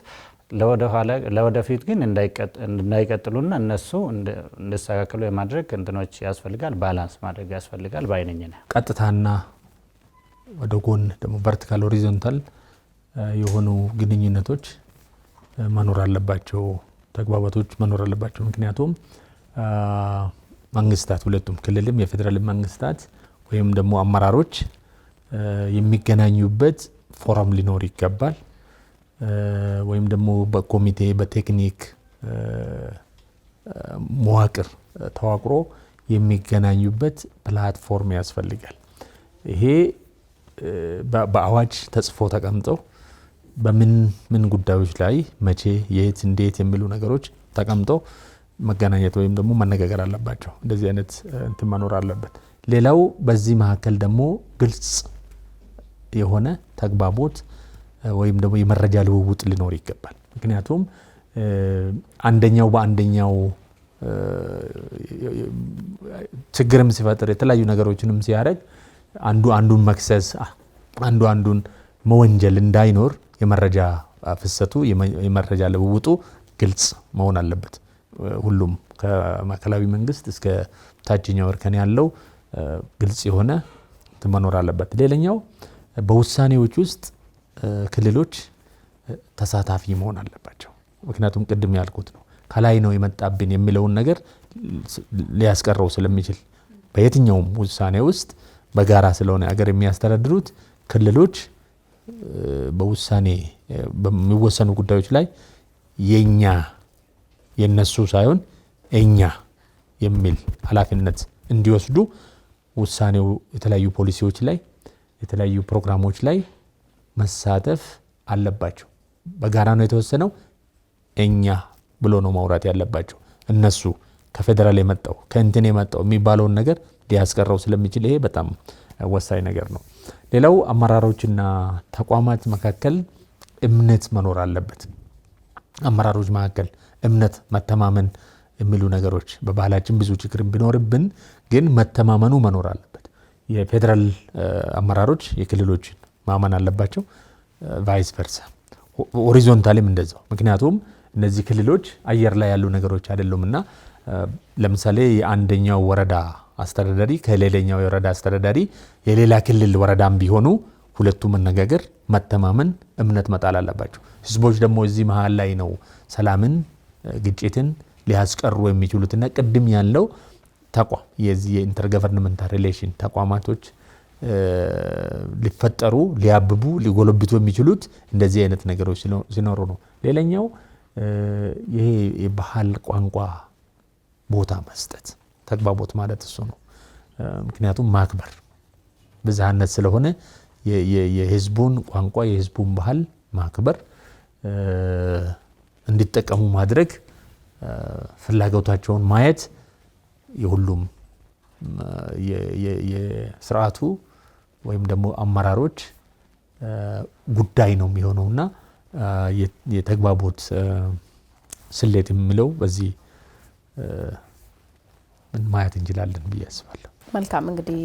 ለወደፊት ግን እንዳይቀጥሉና እነሱ እንዲስተካከሉ የማድረግ እንትኖች ያስፈልጋል። ባላንስ ማድረግ ያስፈልጋል ባይነኝ ነው። ቀጥታና ወደ ጎን ደግሞ ቨርቲካል ሆሪዞንታል የሆኑ ግንኙነቶች መኖር አለባቸው፣ ተግባባቶች መኖር አለባቸው። ምክንያቱም መንግስታት ሁለቱም ክልልም የፌዴራል መንግስታት ወይም ደግሞ አመራሮች የሚገናኙበት ፎረም ሊኖር ይገባል። ወይም ደግሞ በኮሚቴ በቴክኒክ መዋቅር ተዋቅሮ የሚገናኙበት ፕላትፎርም ያስፈልጋል። ይሄ በአዋጅ ተጽፎ ተቀምጠው በምን ጉዳዮች ላይ መቼ የት እንዴት የሚሉ ነገሮች ተቀምጠው መገናኘት ወይም ደግሞ መነጋገር አለባቸው። እንደዚህ አይነት እንትን መኖር አለበት። ሌላው በዚህ መካከል ደግሞ ግልጽ የሆነ ተግባቦት ወይም ደግሞ የመረጃ ልውውጥ ሊኖር ይገባል። ምክንያቱም አንደኛው በአንደኛው ችግርም ሲፈጥር የተለያዩ ነገሮችንም ሲያደርግ አንዱን መክሰስ አንዱን መወንጀል እንዳይኖር የመረጃ ፍሰቱ የመረጃ ልውውጡ ግልጽ መሆን አለበት። ሁሉም ከማዕከላዊ መንግስት እስከ ታችኛው እርከን ያለው ግልጽ የሆነ መኖር አለበት። ሌላኛው በውሳኔዎች ውስጥ ክልሎች ተሳታፊ መሆን አለባቸው። ምክንያቱም ቅድም ያልኩት ነው ከላይ ነው የመጣብን የሚለውን ነገር ሊያስቀረው ስለሚችል በየትኛውም ውሳኔ ውስጥ በጋራ ስለሆነ አገር የሚያስተዳድሩት ክልሎች በውሳኔ በሚወሰኑ ጉዳዮች ላይ የነሱ ሳይሆን እኛ የሚል ኃላፊነት እንዲወስዱ ውሳኔው የተለያዩ ፖሊሲዎች ላይ የተለያዩ ፕሮግራሞች ላይ መሳተፍ አለባቸው። በጋራ ነው የተወሰነው እኛ ብሎ ነው ማውራት ያለባቸው። እነሱ ከፌደራል የመጣው ከእንትን የመጣው የሚባለውን ነገር ሊያስቀረው ስለሚችል ይሄ በጣም ወሳኝ ነገር ነው። ሌላው አመራሮችና ተቋማት መካከል እምነት መኖር አለበት። አመራሮች መካከል እምነት፣ መተማመን የሚሉ ነገሮች በባህላችን ብዙ ችግር ቢኖርብን ግን መተማመኑ መኖር አለበት። የፌዴራል አመራሮች የክልሎችን ማመን አለባቸው። ቫይስ ቨርሳ ሆሪዞንታሊም እንደዛው። ምክንያቱም እነዚህ ክልሎች አየር ላይ ያሉ ነገሮች አይደሉምና ለምሳሌ የአንደኛው ወረዳ አስተዳዳሪ ከሌላኛው የወረዳ አስተዳዳሪ የሌላ ክልል ወረዳም ቢሆኑ ሁለቱ መነጋገር፣ መተማመን፣ እምነት መጣል አለባቸው። ህዝቦች ደግሞ እዚህ መሃል ላይ ነው ሰላምን፣ ግጭትን ሊያስቀሩ የሚችሉትና ቅድም ያለው ተቋም የዚህ የኢንተርገቨርንመንታል ሪሌሽን ተቋማቶች ሊፈጠሩ ሊያብቡ ሊጎለብቱ የሚችሉት እንደዚህ አይነት ነገሮች ሲኖሩ ነው። ሌላኛው ይሄ የባህል ቋንቋ ቦታ መስጠት ተግባቦት ማለት እሱ ነው። ምክንያቱም ማክበር ብዝሃነት ስለሆነ የህዝቡን ቋንቋ የህዝቡን ባህል ማክበር እንዲጠቀሙ ማድረግ ፍላጎታቸውን ማየት የሁሉም የስርዓቱ ወይም ደግሞ አመራሮች ጉዳይ ነው የሚሆነውና የተግባቦት ስሌት የሚለው በዚህ ምን ማየት እንችላለን ብዬ አስባለሁ። መልካም እንግዲህ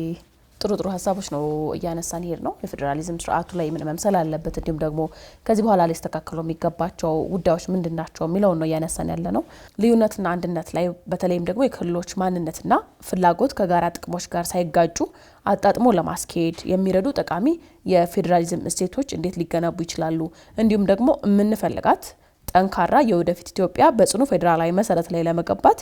ጥሩ ሀሳቦች ነው እያነሳን ሄድ ነው። የፌዴራሊዝም ስርዓቱ ላይ ምን መምሰል አለበት እንዲሁም ደግሞ ከዚህ በኋላ ላይ ተስተካክለው የሚገባቸው ጉዳዮች ምንድናቸው የሚለው ነው እያነሳን ያለ ነው። ልዩነትና አንድነት ላይ በተለይም ደግሞ የክልሎች ማንነትና ፍላጎት ከጋራ ጥቅሞች ጋር ሳይጋጩ አጣጥሞ ለማስኬድ የሚረዱ ጠቃሚ የፌዴራሊዝም እሴቶች እንዴት ሊገነቡ ይችላሉ፣ እንዲሁም ደግሞ የምንፈልጋት ጠንካራ የወደፊት ኢትዮጵያ በጽኑ ፌዴራላዊ መሰረት ላይ ለመገንባት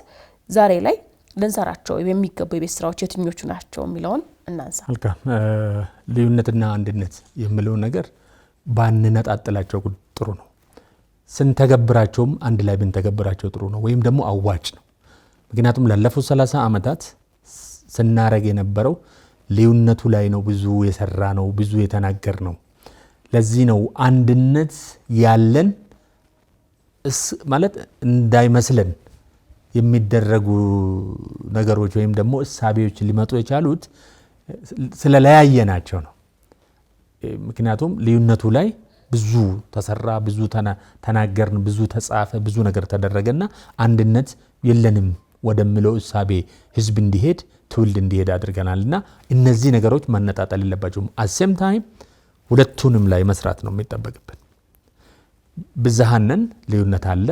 ዛሬ ላይ ልንሰራቸው የሚገቡ የቤት ስራዎች የትኞቹ ናቸው የሚለውን እናንሳ። መልካም ልዩነትና አንድነት የሚለው ነገር ባንነጣጥላቸው ጥሩ ነው። ስንተገብራቸውም አንድ ላይ ብንተገብራቸው ጥሩ ነው፣ ወይም ደግሞ አዋጭ ነው። ምክንያቱም ላለፉት 30 ዓመታት ስናረግ የነበረው ልዩነቱ ላይ ነው ብዙ የሰራ ነው ብዙ የተናገር ነው። ለዚህ ነው አንድነት ያለን ማለት እንዳይመስለን የሚደረጉ ነገሮች ወይም ደግሞ እሳቤዎች ሊመጡ የቻሉት ስለለያየናቸው ነው። ምክንያቱም ልዩነቱ ላይ ብዙ ተሰራ ብዙ ተናገርን ብዙ ተጻፈ ብዙ ነገር ተደረገና አንድነት የለንም ወደሚለው እሳቤ ህዝብ እንዲሄድ ትውልድ እንዲሄድ አድርገናልና እነዚህ ነገሮች መነጣጠል የለባቸውም። አሴም ታይም ሁለቱንም ላይ መስራት ነው የሚጠበቅብን። ብዝሃነን ልዩነት አለ፣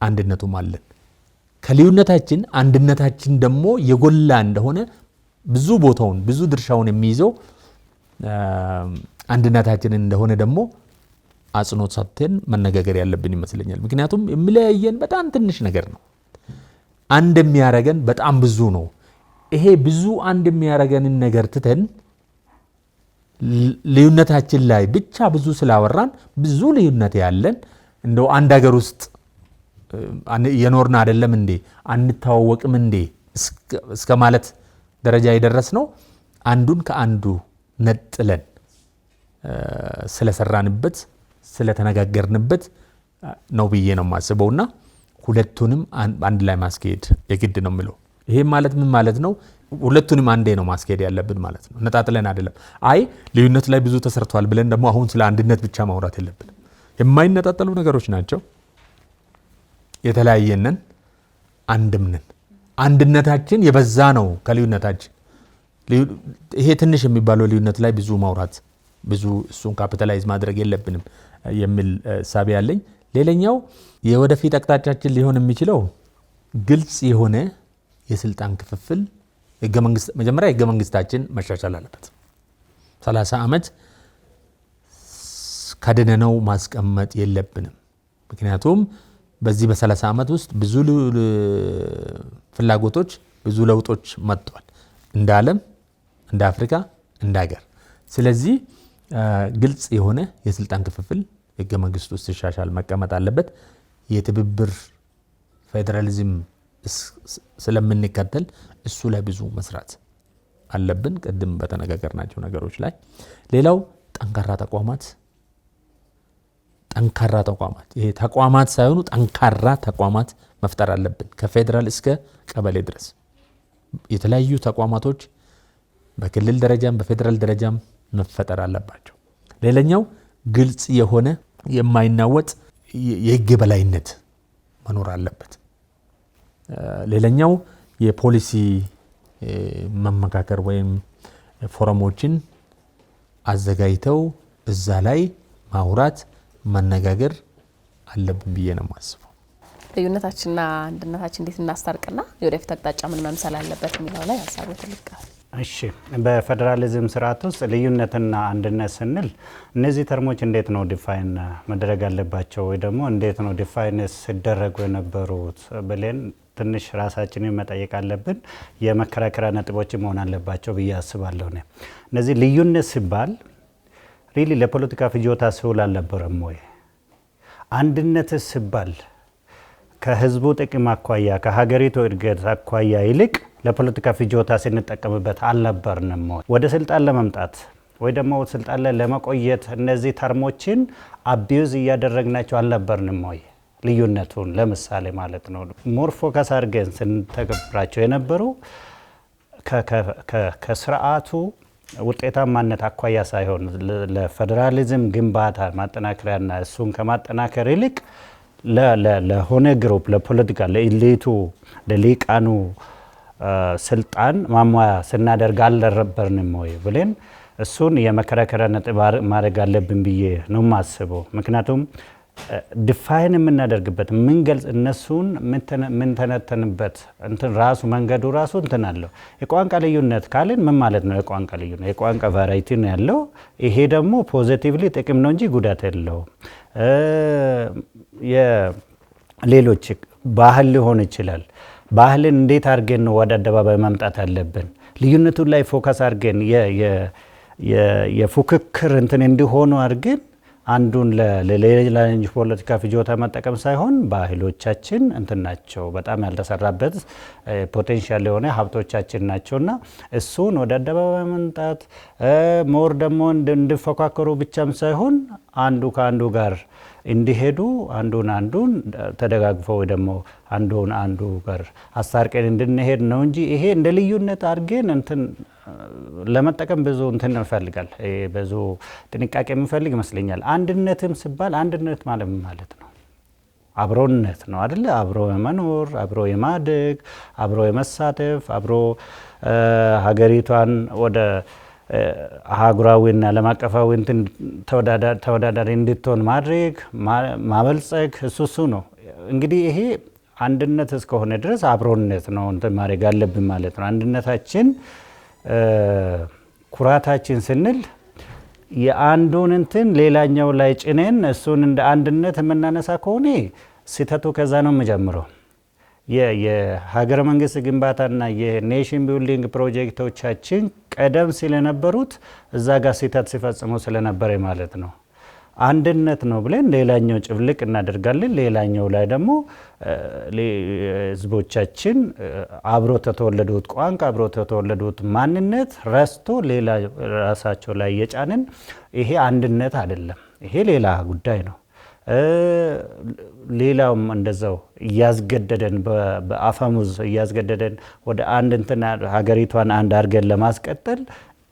አንድነቱም አለን። ከልዩነታችን አንድነታችን ደግሞ የጎላ እንደሆነ ብዙ ቦታውን ብዙ ድርሻውን የሚይዘው አንድነታችንን እንደሆነ ደግሞ አጽንኦት ሰጥተን መነጋገር ያለብን ይመስለኛል። ምክንያቱም የሚለያየን በጣም ትንሽ ነገር ነው፣ አንድ የሚያረገን በጣም ብዙ ነው። ይሄ ብዙ አንድ የሚያረገንን ነገር ትተን ልዩነታችን ላይ ብቻ ብዙ ስላወራን ብዙ ልዩነት ያለን እንደው አንድ ሀገር ውስጥ የኖርና አይደለም እንዴ አንተዋወቅም እንዴ እስከ ማለት ደረጃ የደረስ ነው አንዱን ከአንዱ ነጥለን ስለሰራንበት ስለተነጋገርንበት ነው ብዬ ነው ማስበውና ሁለቱንም አንድ ላይ ማስኬድ የግድ ነው የሚለው። ይሄ ማለት ምን ማለት ነው? ሁለቱንም አንዴ ነው ማስኬድ ያለብን ማለት ነው። ነጣጥለን አይደለም። አይ ልዩነት ላይ ብዙ ተሰርቷል ብለን ደግሞ አሁን ስለ አንድነት ብቻ ማውራት የለብንም። የማይነጣጠሉ ነገሮች ናቸው። የተለያየነን አንድም ነን። አንድነታችን የበዛ ነው ከልዩነታችን። ይሄ ትንሽ የሚባለው ልዩነት ላይ ብዙ ማውራት ብዙ እሱን ካፒታላይዝ ማድረግ የለብንም የሚል ሳቢ ያለኝ። ሌላኛው የወደፊት አቅጣጫችን ሊሆን የሚችለው ግልጽ የሆነ የስልጣን ክፍፍል መጀመሪያ ህገ መንግስታችን መሻሻል አለበት። 30 ዓመት ከድነነው ማስቀመጥ የለብንም። ምክንያቱም በዚህ በ30 ዓመት ውስጥ ብዙ ፍላጎቶች ብዙ ለውጦች መጥቷል፣ እንደ ዓለም እንደ አፍሪካ እንደ ሀገር። ስለዚህ ግልጽ የሆነ የስልጣን ክፍፍል ህገ መንግስት ውስጥ ሲሻሻል መቀመጥ አለበት። የትብብር ፌዴራሊዝም ስለምንከተል እሱ ላይ ብዙ መስራት አለብን፣ ቅድም በተነጋገርናቸው ነገሮች ላይ። ሌላው ጠንካራ ተቋማት ይሄ ተቋማት ሳይሆኑ ጠንካራ ተቋማት መፍጠር አለብን። ከፌዴራል እስከ ቀበሌ ድረስ የተለያዩ ተቋማቶች በክልል ደረጃም በፌዴራል ደረጃም መፈጠር አለባቸው። ሌላኛው ግልጽ የሆነ የማይናወጥ የህግ የበላይነት መኖር አለበት። ሌላኛው የፖሊሲ መመካከር ወይም ፎረሞችን አዘጋጅተው እዛ ላይ ማውራት መነጋገር አለብን ብዬ ነው የማስበው። ልዩነታችንና አንድነታችን እንዴት እናስታርቅና የወደፊት አቅጣጫ ምን መምሰል አለበት የሚለው ላይ ሀሳቡ ትልቅ። እሺ በፌደራሊዝም ስርዓት ውስጥ ልዩነትና አንድነት ስንል እነዚህ ተርሞች እንዴት ነው ዲፋይን መደረግ አለባቸው ወይ ደግሞ እንዴት ነው ዲፋይን ሲደረጉ የነበሩት ብለን ትንሽ ራሳችንን መጠየቅ አለብን። የመከራከሪያ ነጥቦች መሆን አለባቸው ብዬ አስባለሁ። እነዚህ ልዩነት ሲባል ሪሊ ለፖለቲካ ፍጆታ ሲውል አልነበረም ወይ? አንድነት ሲባል ከህዝቡ ጥቅም አኳያ ከሀገሪቱ እድገት አኳያ ይልቅ ለፖለቲካ ፍጆታ ስንጠቀምበት አልነበርንም ወይ? ወደ ስልጣን ለመምጣት ወይ ደግሞ ስልጣን ላይ ለመቆየት እነዚህ ተርሞችን አቢዩዝ እያደረግናቸው አልነበርንም ወይ? ልዩነቱን ለምሳሌ ማለት ነው ሞር ፎከስ አድርገን ስንተገብራቸው የነበሩ ከስርዓቱ ውጤታማነት አኳያ ሳይሆን ለፌዴራሊዝም ግንባታ ማጠናከሪያና እሱን ከማጠናከር ይልቅ ለሆነ ግሩፕ ለፖለቲካ ለኢሊቱ ለሊቃኑ ስልጣን ማሟያ ስናደርግ አልነበርንም ወይ ብለን እሱን የመከራከሪያ ነጥብ ማድረግ አለብን ብዬ ነው የማስበው። ምክንያቱም ዲፋይን የምናደርግበት ምንገልጽ እነሱን ምንተነተንበት እንትን ራሱ መንገዱ ራሱ እንትን አለው። የቋንቋ ልዩነት ካልን ምን ማለት ነው? የቋንቋ ልዩነት የቋንቋ ቫራይቲ ነው ያለው። ይሄ ደግሞ ፖዚቲቭሊ ጥቅም ነው እንጂ ጉዳት የለውም። የሌሎች ባህል ሊሆን ይችላል። ባህልን እንዴት አድርገን ነው ወደ አደባባይ ማምጣት አለብን? ልዩነቱን ላይ ፎከስ አድርገን የፉክክር እንትን እንዲሆኑ አድርገን አንዱን ለሌላ ፖለቲካ ፍጆታ መጠቀም ሳይሆን ባህሎቻችን እንትን ናቸው፣ በጣም ያልተሰራበት ፖቴንሻል የሆነ ሀብቶቻችን ናቸውና እሱን ወደ አደባባይ ማምጣት ሞር ደግሞ እንዲፎካከሩ ብቻም ሳይሆን አንዱ ከአንዱ ጋር እንዲሄዱ አንዱን ተደጋግፈው ወይ ደግሞ አንዱ ጋር አስታርቀን እንድንሄድ ነው እንጂ ይሄ እንደ ልዩነት አድርገን እንትን ለመጠቀም ብዙ እንትን ይፈልጋል፣ ብዙ ጥንቃቄ የሚፈልግ ይመስለኛል። አንድነትም ሲባል አንድነት ማለት ነው አብሮነት ነው አይደለ? አብሮ የመኖር አብሮ የማደግ አብሮ የመሳተፍ አብሮ ሀገሪቷን ወደ አህጉራዊና ዓለም አቀፋዊ እንትን ተወዳዳሪ እንድትሆን ማድረግ ማበልጸግ እሱ ነው። እንግዲህ ይሄ አንድነት እስከሆነ ድረስ አብሮነት ነው እንትን ማድረግ አለብን ማለት ነው። አንድነታችን ኩራታችን ስንል የአንዱን እንትን ሌላኛው ላይ ጭነን እሱን እንደ አንድነት የምናነሳ ከሆነ ስህተቱ ከዛ ነው የሚጀምረው። የሀገረ መንግስት ግንባታና የኔሽን ቢልዲንግ ፕሮጀክቶቻችን ቀደም ሲል የነበሩት እዛ ጋር ስህተት ሲፈጽሙ ስለነበረ ማለት ነው። አንድነት ነው ብለን ሌላኛው ጭፍልቅ እናደርጋለን። ሌላኛው ላይ ደግሞ ህዝቦቻችን አብሮ ተተወለዱት ቋንቋ አብሮ ተተወለዱት ማንነት ረስቶ ሌላ ራሳቸው ላይ የጫንን ይሄ አንድነት አይደለም። ይሄ ሌላ ጉዳይ ነው። ሌላውም እንደዛው እያስገደደን በአፈሙዝ እያስገደደን ወደ አንድ እንትን ሀገሪቷን አንድ አድርገን ለማስቀጠል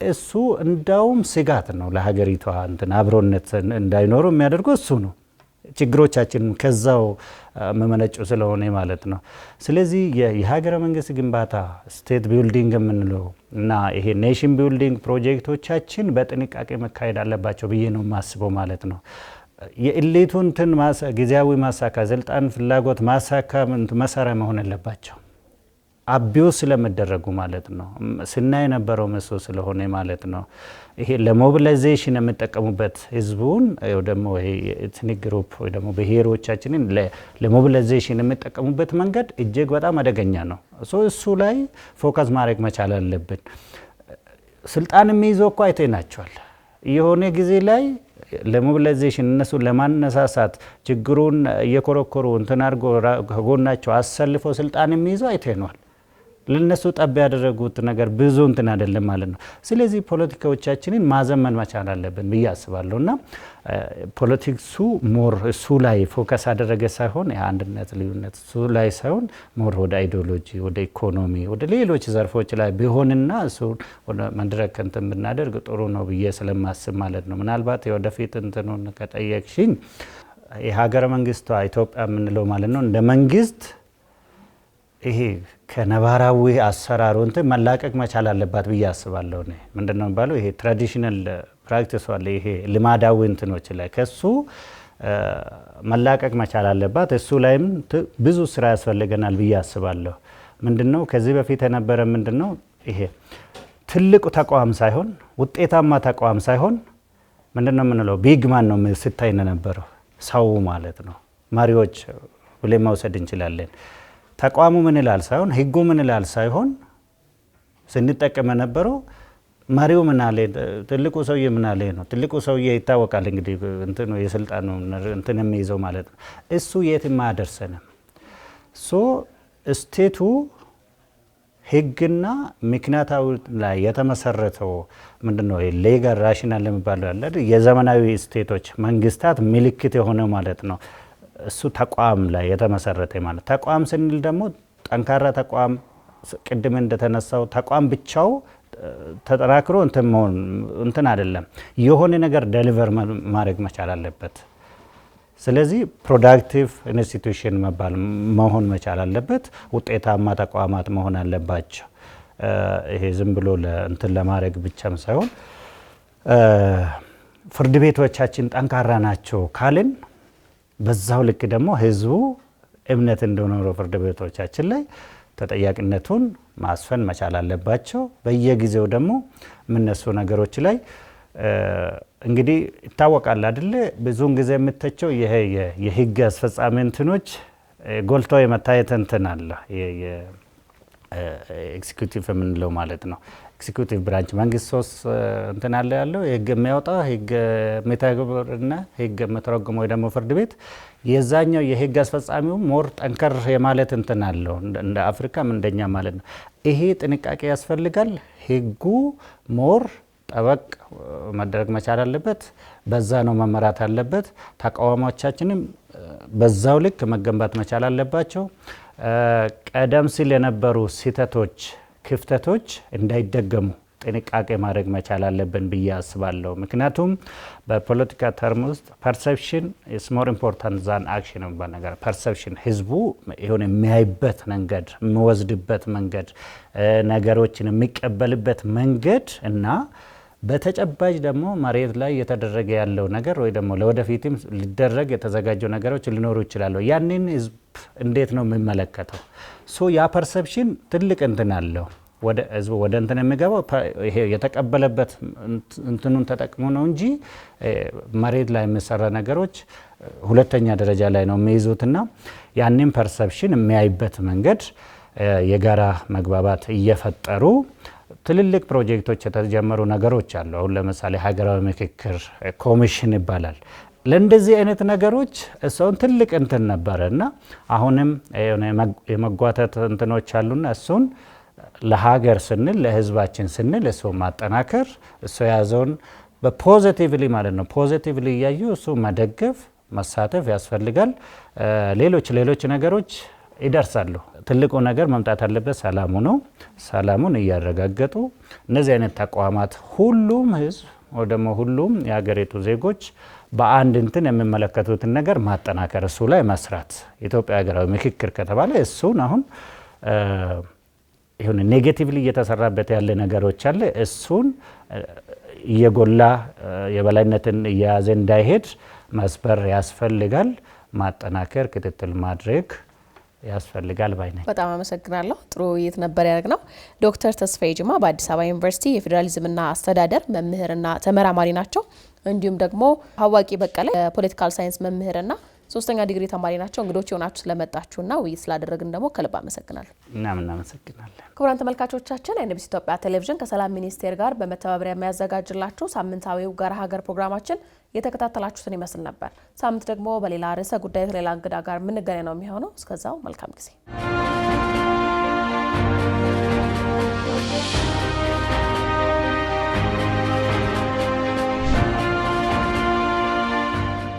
እሱ እንዳውም ስጋት ነው ለሀገሪቷ እንትን አብሮነት እንዳይኖሩ የሚያደርገው እሱ ነው። ችግሮቻችን ከዛው መመነጩ ስለሆነ ማለት ነው። ስለዚህ የሀገረ መንግስት ግንባታ ስቴት ቢልዲንግ የምንለው እና ይሄ ኔሽን ቢልዲንግ ፕሮጀክቶቻችን በጥንቃቄ መካሄድ አለባቸው ብዬ ነው የማስበው ማለት ነው። የኢሊቱን እንትን ጊዜያዊ ማሳካ ስልጣን ፍላጎት ማሳካ መሳሪያ መሆን አለባቸው። አቢዩዝ ስለሚደረጉ ማለት ነው። ስናይ የነበረው መሶ ስለሆነ ማለት ነው። ይሄ ለሞቢላይዜሽን የሚጠቀሙበት ህዝቡን ወይ ደግሞ ይሄ ኤትኒክ ግሩፕ ወይ ደግሞ ብሔሮቻችንን ለሞቢላይዜሽን የሚጠቀሙበት መንገድ እጅግ በጣም አደገኛ ነው። እሱ ላይ ፎከስ ማድረግ መቻል አለብን። ስልጣን የሚይዘው እኮ አይተናቸዋል። የሆነ ጊዜ ላይ ለሞቢላይዜሽን እነሱ ለማነሳሳት ችግሩን እየኮረኮሩ እንትን አድርጎ ከጎናቸው አሰልፈው ስልጣን የሚይዘው አይተናል። ለነሱ ጠብ ያደረጉት ነገር ብዙ እንትን አይደለም ማለት ነው። ስለዚህ ፖለቲካዎቻችንን ማዘመን መቻል አለብን ብዬ አስባለሁ እና ፖለቲክሱ ሞር እሱ ላይ ፎከስ አደረገ ሳይሆን የአንድነት ልዩነት እሱ ላይ ሳይሆን ሞር ወደ አይዲዮሎጂ፣ ወደ ኢኮኖሚ፣ ወደ ሌሎች ዘርፎች ላይ ቢሆንና እሱ ወደ መድረክ እንትን ብናደርግ ጥሩ ነው ብዬ ስለማስብ ማለት ነው። ምናልባት የወደፊት እንትኑን ከጠየቅሽኝ የሀገረ መንግስቷ ኢትዮጵያ የምንለው ማለት ነው እንደ መንግስት ይሄ ከነባራዊ አሰራሩ እንትን መላቀቅ መቻል አለባት ብዬ አስባለሁ። እኔ ምንድነው የሚባለው ይሄ ትራዲሽናል ፕራክቲስ አለ ይሄ ልማዳዊ እንትኖች ላይ ከሱ መላቀቅ መቻል አለባት። እሱ ላይም ብዙ ስራ ያስፈልገናል ብዬ አስባለሁ። ምንድነው ከዚህ በፊት የነበረ ምንድነው ይሄ ትልቁ ተቋም ሳይሆን ውጤታማ ተቋም ሳይሆን ምንድነው የምንለው ቢግማን ነው ስታይ የነበረው ሰው ማለት ነው። መሪዎች ብለን መውሰድ እንችላለን። ተቋሙ ምን ይላል ሳይሆን ህጉ ምን ይላል ሳይሆን ስንጠቀም የነበረው መሪው ምን አለ ትልቁ ሰውዬ ምን አለ ነው። ትልቁ ሰውዬ ይታወቃል እንግዲህ እንትኑ የስልጣኑ እንትን የሚይዘው ማለት ነው። እሱ የትም አያደርሰንም። ስቴቱ ህግና ምክንያታዊ ላይ የተመሰረተው ምንድነው ሌጋል ራሽናል የሚባለው ያለ የዘመናዊ ስቴቶች መንግስታት ምልክት የሆነ ማለት ነው። እሱ ተቋም ላይ የተመሰረተ ማለት ተቋም ስንል ደግሞ ጠንካራ ተቋም ቅድም እንደተነሳው ተቋም ብቻው ተጠራክሮ እንትን አይደለም የሆነ ነገር ዴሊቨር ማድረግ መቻል አለበት። ስለዚህ ፕሮዳክቲቭ ኢንስቲትዩሽን መሆን መቻል አለበት። ውጤታማ ተቋማት መሆን አለባቸው። ይሄ ዝም ብሎ እንትን ለማድረግ ብቻም ሳይሆን ፍርድ ቤቶቻችን ጠንካራ ናቸው ካልን በዛው ልክ ደግሞ ህዝቡ እምነት እንደኖረው ፍርድ ቤቶቻችን ላይ ተጠያቂነቱን ማስፈን መቻል አለባቸው። በየጊዜው ደግሞ የምነሱ ነገሮች ላይ እንግዲህ ይታወቃል አይደለ ብዙውን ጊዜ የምተቸው ይሄ የህግ አስፈጻሚ እንትኖች ጎልቶ የመታየት እንትን አለ ኤክዚኪዩቲቭ የምንለው ማለት ነው። ኤክዚኪዩቲቭ ብራንች መንግስት ሶስት እንትን አለ ያለው ህግ የሚያወጣ ህግ የሚተገብርና ህግ የሚተረጉመው ወይ ደግሞ ፍርድ ቤት የዛኛው የህግ አስፈጻሚው ሞር ጠንከር የማለት እንትን አለው እንደ አፍሪካም እንደኛ ማለት ነው። ይሄ ጥንቃቄ ያስፈልጋል። ህጉ ሞር ጠበቅ መደረግ መቻል አለበት። በዛ ነው መመራት አለበት። ተቃዋሚዎቻችንም በዛው ልክ መገንባት መቻል አለባቸው። ቀደም ሲል የነበሩ ስህተቶች ክፍተቶች እንዳይደገሙ ጥንቃቄ ማድረግ መቻል አለብን ብዬ አስባለሁ። ምክንያቱም በፖለቲካ ተርም ውስጥ ፐርሰፕሽን ኢዝ ሞር ኢምፖርታንት ዛን አክሽን የሚባል ነገር ፐርሰፕሽን ህዝቡ የሆነ የሚያይበት መንገድ የሚወስድበት መንገድ ነገሮችን የሚቀበልበት መንገድ እና በተጨባጭ ደግሞ መሬት ላይ የተደረገ ያለው ነገር ወይ ደግሞ ለወደፊትም ሊደረግ የተዘጋጀው ነገሮች ሊኖሩ ይችላሉ። ያንን ህዝብ እንዴት ነው የሚመለከተው? ያ ፐርሰፕሽን ትልቅ እንትን አለው። ወደ ህዝቡ ወደ እንትን የሚገባው ይሄ የተቀበለበት እንትኑን ተጠቅሞ ነው እንጂ መሬት ላይ የሚሰራ ነገሮች ሁለተኛ ደረጃ ላይ ነው የሚይዙትና ያንን ፐርሰፕሽን የሚያይበት መንገድ የጋራ መግባባት እየፈጠሩ ትልልቅ ፕሮጀክቶች የተጀመሩ ነገሮች አሉ። አሁን ለምሳሌ ሀገራዊ ምክክር ኮሚሽን ይባላል። ለእንደዚህ አይነት ነገሮች እሱን ትልቅ እንትን ነበረና አሁንም የመጓተት እንትኖች አሉና እሱን ለሀገር ስንል ለህዝባችን ስንል እሱ ማጠናከር እሱ ያዘውን በፖዚቲቭሊ ማለት ነው ፖዚቲቭሊ እያዩ እሱ መደገፍ መሳተፍ ያስፈልጋል። ሌሎች ነገሮች ይደርሳሉ። ትልቁ ነገር መምጣት አለበት ሰላሙ ነው። ሰላሙን እያረጋገጡ እነዚህ አይነት ተቋማት ሁሉም ህዝብ ወይ ደግሞ ሁሉም የሀገሪቱ ዜጎች በአንድ እንትን የሚመለከቱትን ነገር ማጠናከር እሱ ላይ መስራት ኢትዮጵያ ሀገራዊ ምክክር ከተባለ እሱን አሁን ይሁን ኔጌቲቭሊ እየተሰራበት ያለ ነገሮች አለ እሱን እየጎላ የበላይነትን እያያዘ እንዳይሄድ መስበር ያስፈልጋል። ማጠናከር ክትትል ማድረግ ያስፈልጋል ባይ ነኝ። በጣም አመሰግናለሁ። ጥሩ ውይይት ነበር ያደረግነው። ዶክተር ተስፋዬ ጅማ በአዲስ አበባ ዩኒቨርሲቲ የፌዴራሊዝምና አስተዳደር መምህርና ተመራማሪ ናቸው። እንዲሁም ደግሞ ሀዋቂ በቀለ የፖለቲካል ሳይንስ መምህርና 3ኛ ዲግሪ ተማሪ ናቸው። እንግዶች ሆናችሁ ስለመጣችሁና ውይይት ስላደረግን ደግሞ ከልብ አመሰግናለሁ። እናመሰግናለን። ክቡራን ተመልካቾቻችን የኤንቢሲ ኢትዮጵያ ቴሌቪዥን ከሰላም ሚኒስቴር ጋር በመተባበሪያ የሚያዘጋጅላችሁ ሳምንታዊው ጋር ሀገር ፕሮግራማችን የተከታተላችሁትን ይመስል ነበር። ሳምንት ደግሞ በሌላ ርዕሰ ጉዳይ ከሌላ እንግዳ ጋር የምንገናኝ ነው የሚሆነው። እስከዛው መልካም ጊዜ